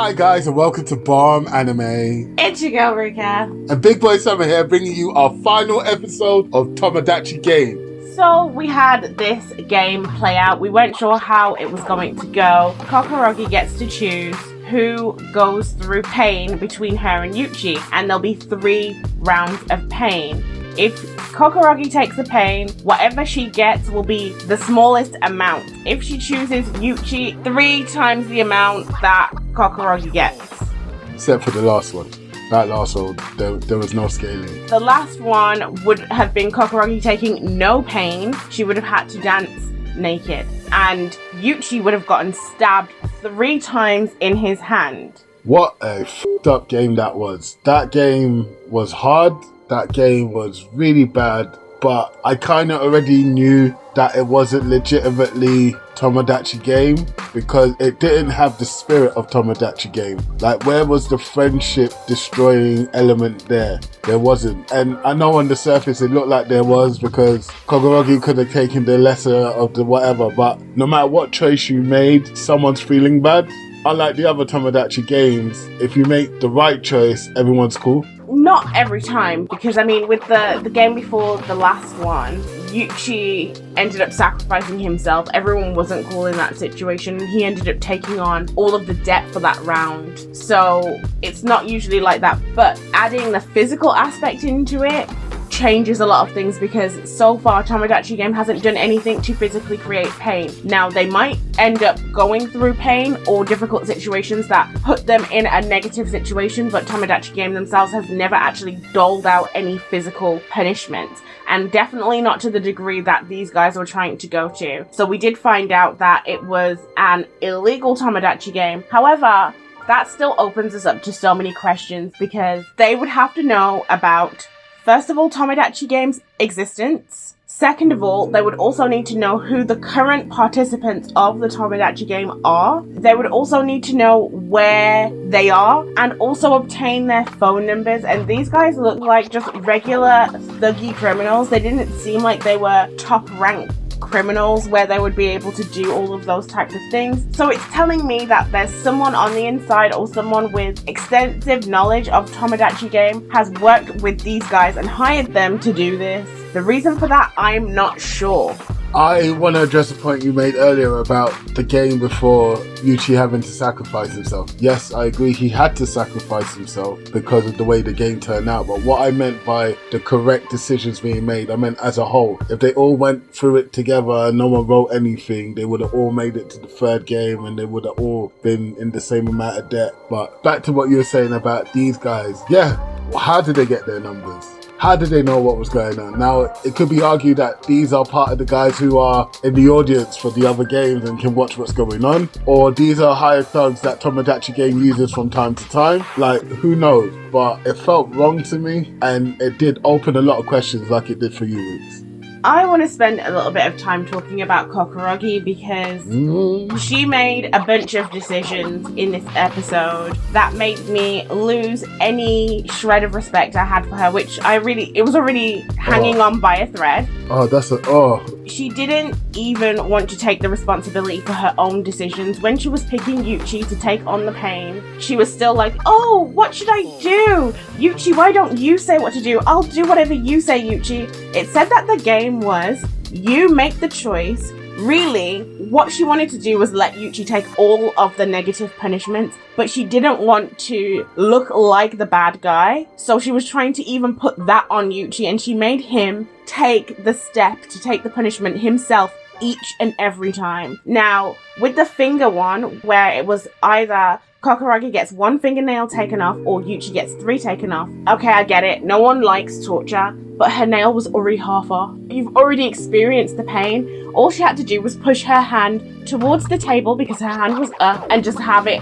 Hi guys and welcome to Bomb Anime. It's your girl Rika. And Big Boy Summer here bringing you our final episode of Tomodachi Game. So we had this game play out. We weren't sure how it was going to go. Kokorogi gets to choose who goes through pain between her and Yuichi, and there'll be 3 rounds of pain. If Kokorogi takes the pain, whatever she gets will be the smallest amount. If she chooses Yuichi, 3 times the amount that Kokorogi gets. Except for the last one. That last one, there was no scaling. The last one would have been Kokorogi taking no pain. She would have had to dance naked. And Yuichi would have gotten stabbed 3 times in his hand. What a f***ed up game that was. That game was hard. That game was really bad, but I kind of already knew that it wasn't legitimately Tomodachi Game because it didn't have the spirit of Tomodachi Game. Like, where was the friendship destroying element there? There wasn't. And I know on the surface it looked like there was because Kokorogi could have taken the lesser of the whatever, but no matter what choice you made, someone's feeling bad. Unlike the other Tomodachi games, if you make the right choice, everyone's cool. Not every time, because I mean, with the game before the last one, Yuichi ended up sacrificing himself. Everyone wasn't cool in that situation. He ended up taking on all of the debt for that round. So it's not usually like that, but adding the physical aspect into it changes a lot of things, because so far Tomodachi Game hasn't done anything to physically create pain. Now they might end up going through pain or difficult situations that put them in a negative situation, but Tomodachi Game themselves has never actually doled out any physical punishment, and definitely not to the degree that these guys were trying to go to. So we did find out that it was an illegal Tomodachi Game. However, that still opens us up to so many questions, because they would have to know about, first of all, Tomodachi Game's existence. Second of all, they would also need to know who the current participants of the Tomodachi Game are. They would also need to know where they are and also obtain their phone numbers. And these guys look like just regular thuggy criminals. They didn't seem like they were top ranked criminals where they would be able to do all of those types of things. So it's telling me that there's someone on the inside, or someone with extensive knowledge of Tomodachi Game has worked with these guys and hired them to do this. The reason for that, I'm not sure. I want to address a point you made earlier about the game before Yuichi having to sacrifice himself. Yes, I agree he had to sacrifice himself because of the way the game turned out, but what I meant by the correct decisions being made, I meant as a whole. If they all went through it together and no one wrote anything, they would have all made it to the 3rd game and they would have all been in the same amount of debt. But back to what you were saying about these guys. Yeah, how did they get their numbers? How did they know what was going on? Now, it could be argued that these are part of the guys who are in the audience for the other games and can watch what's going on. Or these are hired thugs that Tomodachi Game uses from time to time. Like, who knows? But it felt wrong to me, and it did open a lot of questions like it did for you, Roots. I want to spend a little bit of time talking about Kokorogi, because she made a bunch of decisions in this episode that made me lose any shred of respect I had for her, which it was already hanging on by a thread. She didn't even want to take the responsibility for her own decisions. When she was picking Yuichi to take on the pain, she was still like, oh, what should I do? Yuichi, why don't you say what to do? I'll do whatever you say, Yuichi. It said that the game was, you make the choice. Really, what she wanted to do was let Yuichi take all of the negative punishments, but she didn't want to look like the bad guy. So she was trying to even put that on Yuichi, and she made him take the step to take the punishment himself each and every time. Now, with the finger one, where it was either Kokorogi gets 1 fingernail taken off or Yuichi gets 3 taken off. Okay, I get it. No one likes torture, but her nail was already half off. You've already experienced the pain. All she had to do was push her hand towards the table because her hand was up and just have it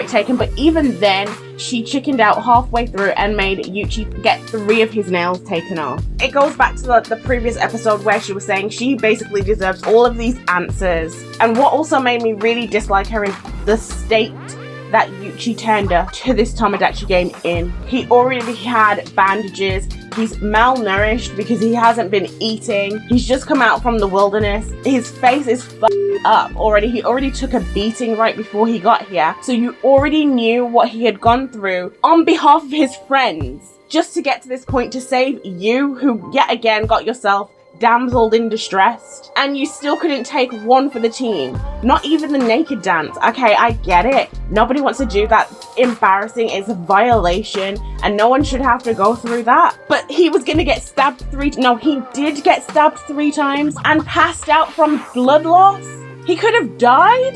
taken. But even then, she chickened out halfway through and made Yuichi get 3 of his nails taken off. It goes back to the previous episode where she was saying she basically deserves all of these answers. And what also made me really dislike her is the state that Yuichi turned her to this Tomodachi Game in. He already had bandages, He's malnourished because he hasn't been eating. He's just come out from the wilderness. His face is up already. He already took a beating right before he got here. So you already knew what he had gone through on behalf of his friends, just to get to this point to save you, who yet again got yourself damseled in distress, and you still couldn't take one for the team. Not even the naked dance. Okay, I get it. Nobody wants to do that. Embarrassing. It's a violation, and no one should have to go through that. But he was gonna get stabbed he did get stabbed 3 times and passed out from blood loss. He could have died.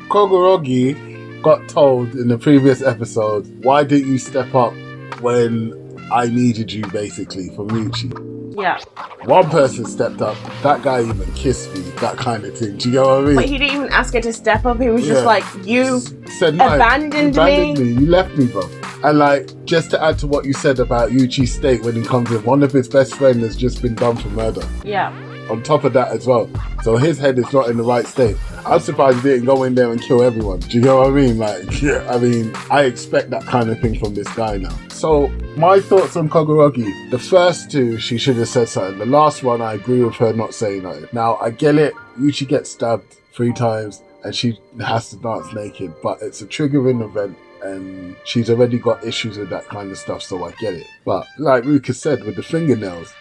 Kogorogi got told in the previous episode, why didn't you step up when I needed you, basically, from Yuichi? Yeah. One person stepped up. That guy even kissed me. That kind of thing. Do you get what I mean? But he didn't even ask her to step up. He was just like, you said, no, abandoned me. You left me, bro. And like, just to add to what you said about Yuichi's state when he comes in, one of his best friends has just been done for murder. Yeah. On top of that as well. So his head is not in the right state. I'm surprised he didn't go in there and kill everyone. Do you know what I mean? Like, yeah, I mean, I expect that kind of thing from this guy now. So my thoughts on Kogorogi. The first 2, she should have said something. The last one, I agree with her not saying nothing. Now, I get it. Yuichi gets stabbed 3 times and she has to dance naked. But it's a triggering event. And she's already got issues with that kind of stuff, so I get it. But like Ruka said, with the fingernails,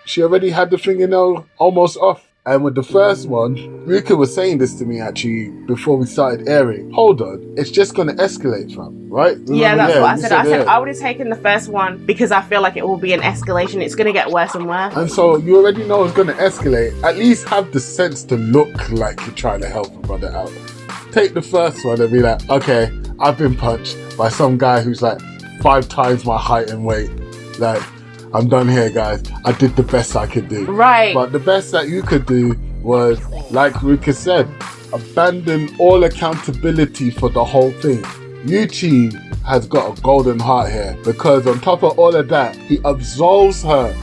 she already had the fingernail almost off. And with the first one, Ruka was saying this to me actually before we started airing. Hold on, it's just going to escalate, fam, right? Remember? Yeah, that's what I said. I said yeah. I would have taken the first one because I feel like it will be an escalation. It's going to get worse and worse. And so you already know it's going to escalate. At least have the sense to look like you're trying to help a brother out. Take the first one and be like, okay, I've been punched by some guy who's like 5 times my height and weight. Like, I'm done here, guys. I did the best I could do. Right. But the best that you could do was, like Ruka said, abandon all accountability for the whole thing. Yuichi has got a golden heart here because on top of all of that, he absolves her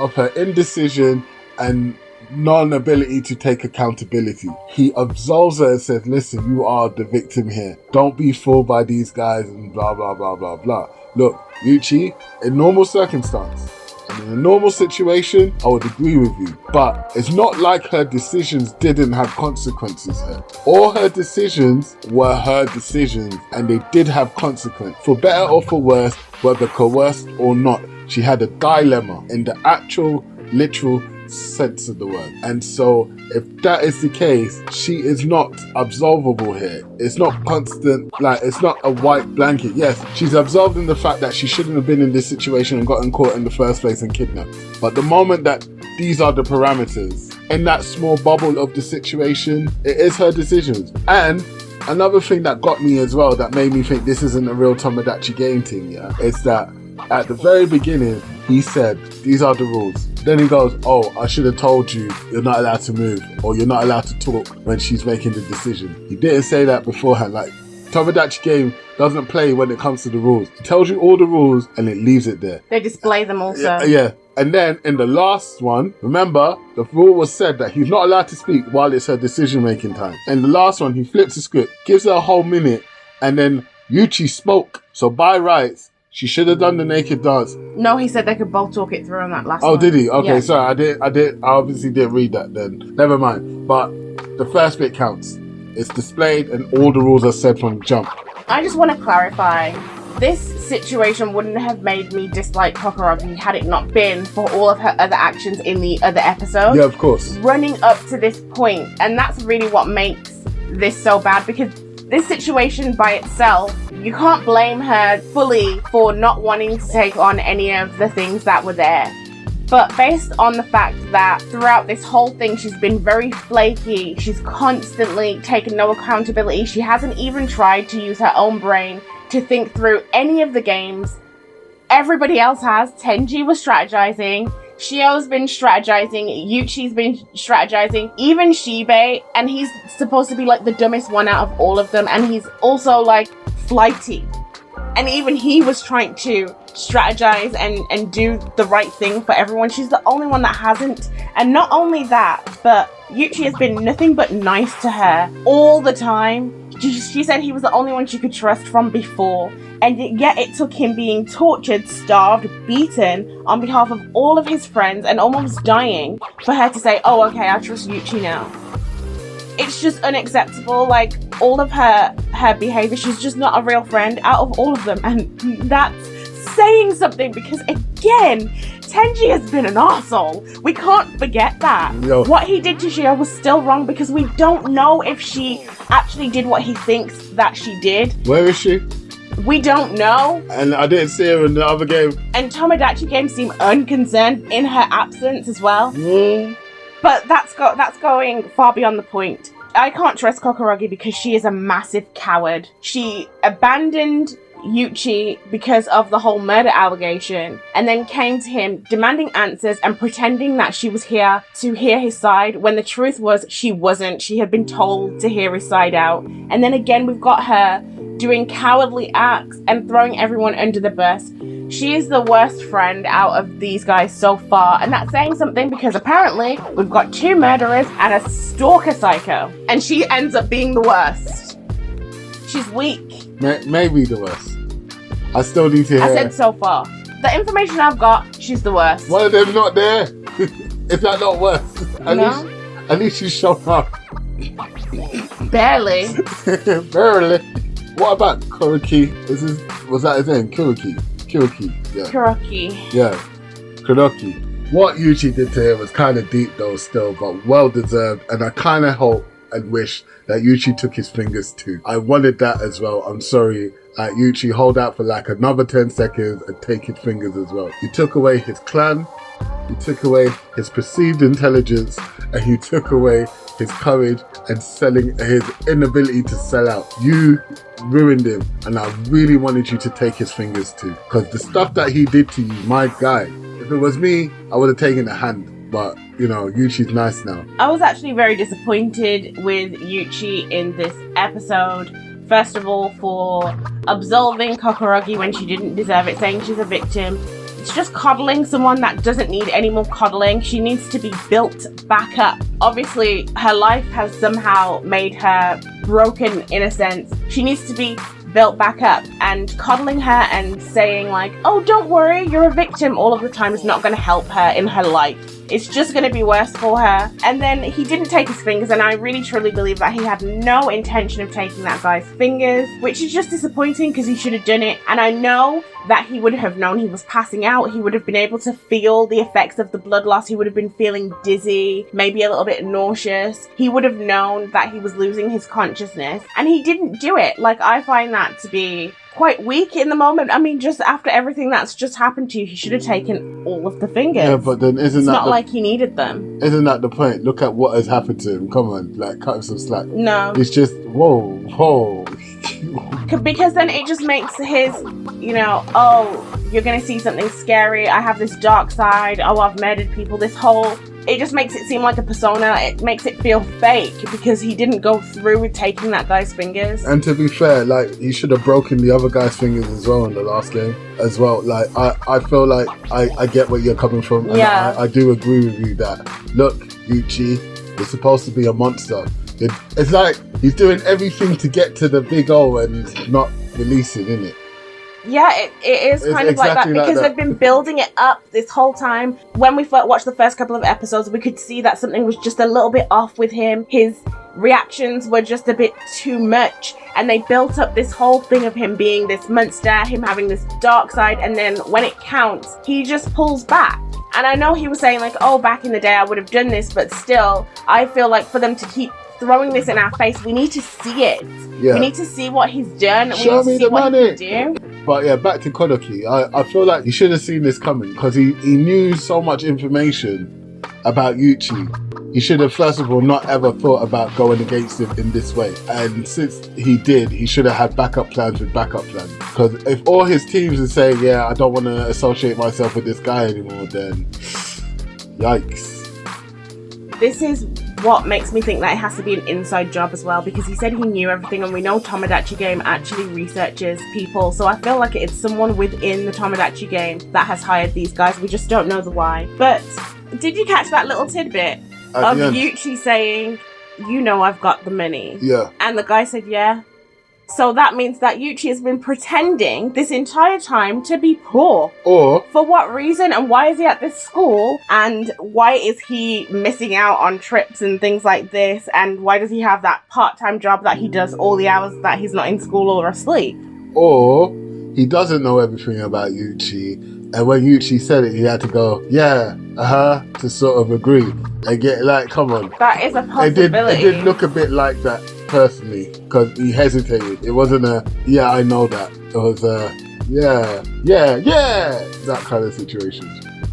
of her indecision and non-ability to take accountability. He absolves her and says, listen, you are the victim here. Don't be fooled by these guys and blah, blah, blah, blah, blah. Look, Yuichi, in normal circumstance, and in a normal situation, I would agree with you. But it's not like her decisions didn't have consequences here. All her decisions were her decisions, and they did have consequence. For better or for worse, whether coerced or not, she had a dilemma in the actual, literal sense of the word. And so if that is the case, she is not absolvable here. It's not constant, like it's not a white blanket. Yes, she's absolved in the fact that she shouldn't have been in this situation and gotten caught in the first place and kidnapped. But the moment that these are the parameters in that small bubble of the situation, it is her decisions. And another thing that got me as well, that made me think this isn't a real Tomodachi game thing, yeah, is that at the very beginning, he said, these are the rules. Then he goes, oh, I should have told you you're not allowed to move or you're not allowed to talk when she's making the decision. He didn't say that beforehand. Like, Tomodachi game doesn't play when it comes to the rules. It tells you all the rules and it leaves it there. They display them also. Yeah. And then in the last one, remember, the rule was said that he's not allowed to speak while it's her decision-making time. In the last one, he flips the script, gives her a whole minute, and then Yuichi spoke. So by rights, she should have done the naked dance. No, he said they could both talk it through on that last one. Oh, did he? Okay, yeah. Sorry, I obviously didn't read that then. Never mind. But the first bit counts. It's displayed and all the rules are said from the jump. I just want to clarify. This situation wouldn't have made me dislike Kokorogi had it not been for all of her other actions in the other episode. Yeah, of course. Running up to this point. And that's really what makes this so bad, because this situation by itself, you can't blame her fully for not wanting to take on any of the things that were there. But based on the fact that throughout this whole thing, she's been very flaky, she's constantly taken no accountability, she hasn't even tried to use her own brain to think through any of the games. Everybody else has. Tenji was strategizing, Shiho's been strategizing, Yuichi's been strategizing, even Shibe, and he's supposed to be like the dumbest one out of all of them, and he's also like flighty. And even he was trying to strategize and do the right thing for everyone. She's the only one that hasn't. And not only that, but Yuichi has been nothing but nice to her all the time. She said he was the only one she could trust from before, and yet it took him being tortured, starved, beaten on behalf of all of his friends and almost dying for her to say, oh, okay, I trust Yuichi now. It's just unacceptable. Like, all of her behavior, she's just not a real friend out of all of them, and that's saying something, because again, Tenji has been an arsehole. We can't forget that. Yo. What he did to Shiho was still wrong, because we don't know if she actually did what he thinks that she did. Where is she? We don't know. And I didn't see her in the other game. And Tomodachi game seemed unconcerned in her absence as well. But that's going far beyond the point. I can't trust Kokuragi because she is a massive coward. She abandoned Yuichi because of the whole murder allegation, and then came to him demanding answers and pretending that she was here to hear his side, when the truth was she wasn't. She had been told to hear his side out. And then again, we've got her doing cowardly acts and throwing everyone under the bus. She is the worst friend out of these guys so far, and that's saying something, because apparently we've got 2 murderers and a stalker psycho, and she ends up being the worst. She's weak. Maybe the worst. I still need to hear. I said so far. The information I've got, she's the worst. One of them not there. Is that not worse? At least she's shown up. Barely. Barely. What about Kuroki? Was that his name? Kuroki, yeah. Kuroki. Yeah, Kuroki. What Yuichi did to him was kind of deep though still, but well deserved, and I kind of hope and wish that Yuichi took his fingers too. I wanted that as well. I'm sorry. Yuichi, hold out for like another 10 seconds and take his fingers as well. You took away his clan, you took away his perceived intelligence, and you took away his courage and his inability to sell out. You ruined him, and I really wanted you to take his fingers too. Because the stuff that he did to you, my guy, if it was me, I would have taken a hand. But, you know, Yuichi's nice now. I was actually very disappointed with Yuichi in this episode. First of all, for absolving Kokuragi when she didn't deserve it, saying she's a victim. It's just coddling someone that doesn't need any more coddling. She needs to be built back up. Obviously, her life has somehow made her broken in a sense. She needs to be built back up, and coddling her and saying like, oh, don't worry, you're a victim all of the time is not going to help her in her life. It's just going to be worse for her. And then he didn't take his fingers, and I really truly believe that he had no intention of taking that guy's fingers, which is just disappointing because he should have done it. And I know that he would have known he was passing out. He would have been able to feel the effects of the blood loss. He would have been feeling dizzy, maybe a little bit nauseous. He would have known that he was losing his consciousness, and he didn't do it. Like, I find that to be quite weak in the moment. I mean, just after everything that's just happened to you, he should have taken all of the fingers. Yeah, but then it's not like he needed them. Isn't that the point? Look at what has happened to him. Come on, like, cut him some slack. No. It's just, whoa. Because then it just makes his, you know, oh, you're gonna see something scary, I have this dark side, oh, I've murdered people, it just makes it seem like a persona. It makes it feel fake because he didn't go through with taking that guy's fingers. And to be fair, like, he should have broken the other guy's fingers as well in the last game as well. Like, I feel like I get where you're coming from, and yeah. I do agree with you that, look, Yuichi, you're supposed to be a monster. It's like he's doing everything to get to the big O and not releasing, isn't it? Yeah, it is kind of exactly like that, because they've been building it up this whole time. When we watched the first couple of episodes, we could see that something was just a little bit off with him. His reactions were just a bit too much, and they built up this whole thing of him being this monster, him having this dark side, and then when it counts, he just pulls back. And I know he was saying like, oh, back in the day I would have done this, but still, I feel like for them to keep throwing this in our face, we need to see it. Yeah. We need to see what he's done. Show me the money. Do. But yeah, back to Kodoki. I feel like he should have seen this coming because he knew so much information about Yuichi. He should have, first of all, not ever thought about going against him in this way. And since he did, he should have had backup plans with backup plans. Because if all his teams are saying, yeah, I don't want to associate myself with this guy anymore, then yikes. This is what makes me think that it has to be an inside job as well, because he said he knew everything, and we know Tomodachi game actually researches people, so I feel like it's someone within the Tomodachi game that has hired these guys. We just don't know the why. But did you catch that little tidbit of Yuichi saying, you know I've got the money. Yeah. And the guy said, yeah. So that means that Yuichi has been pretending this entire time to be poor. Or for what reason? And why is he at this school? And why is he missing out on trips and things like this? And why does he have that part-time job that he does all the hours that he's not in school or asleep? Or he doesn't know everything about Yuichi, and when Yuichi said it, he had to go, yeah, to sort of agree. And get, like, come on. That is a possibility. It did look a bit like that, personally, because he hesitated. It wasn't a, yeah, I know that. It was a, yeah, that kind of situation.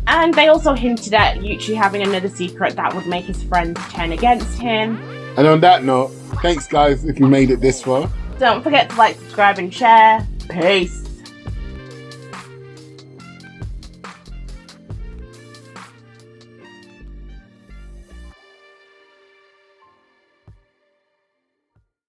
And they also hinted at Yuichi having another secret that would make his friends turn against him. And on that note, thanks guys if you made it this far. Don't forget to like, subscribe, and share. Peace.